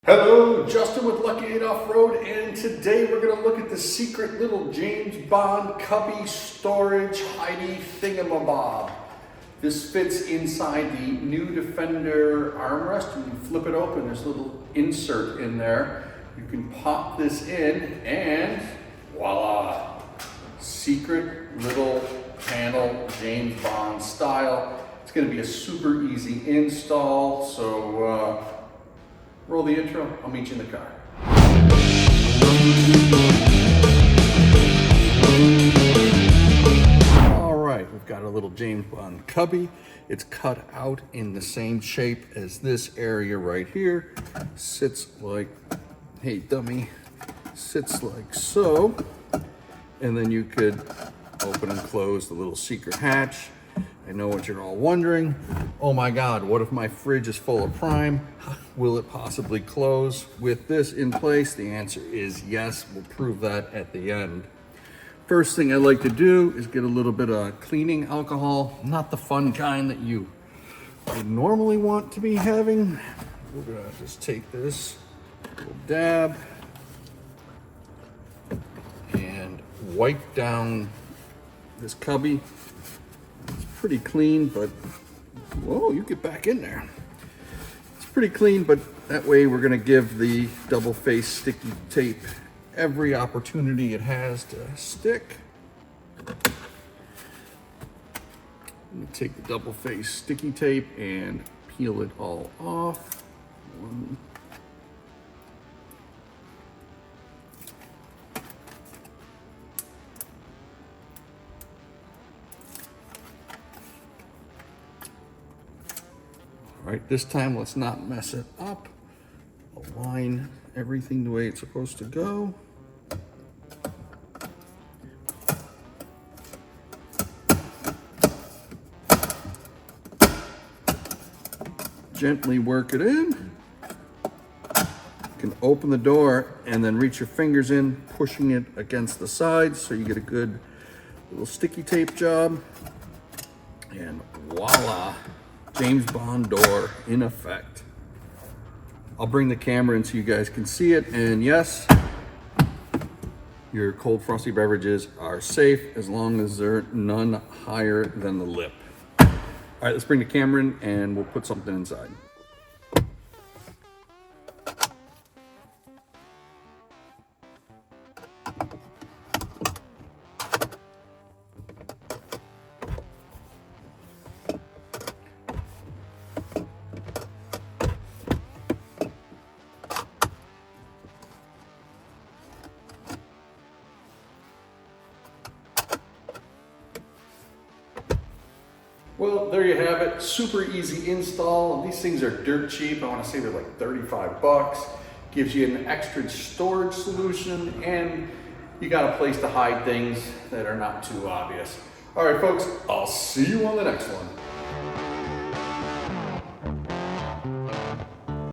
Hello, Justin with Lucky 8 Off-Road, and today we're going to look at the secret little James Bond cubby storage hidey thingamabob. This fits inside the new Defender armrest. When you flip it open, there's a little insert in there. You can pop this in and voila! Secret little panel, James Bond style. It's going to be a super easy install, so roll the intro, I'll meet you in the car. All right, we've got a little James Bond cubby. It's cut out in the same shape as this area right here. Sits like, hey dummy, sits like so. And then you could open and close the little secret hatch. I know what you're all wondering. Oh my God, what if my fridge is full of prime? Will it possibly close with this in place? The answer is yes. We'll prove that at the end. First thing I like to do is get a little bit of cleaning alcohol, not the fun kind that you would normally want to be having. We're gonna just take this little dab and wipe down this cubby. It's pretty clean, but whoa, you get back in there. It's pretty clean, but that way we're gonna give the double face sticky tape every opportunity it has to stick. I'm gonna take the double face sticky tape and peel it all off. All right, this time let's not mess it up. Align everything the way it's supposed to go. Gently work it in. You can open the door and then reach your fingers in, pushing it against the sides so you get a good little sticky tape job. And voila! James Bond door in effect. I'll bring the camera in so you guys can see it, and yes, your cold frosty beverages are safe as long as they're none higher than the lip. All right, let's bring the camera in and we'll put something inside. Well, there you have it. Super easy install. These things are dirt cheap. I want to say they're like 35 bucks. Gives you an extra storage solution, and you got a place to hide things that are not too obvious. All right, folks, I'll see you on the next one.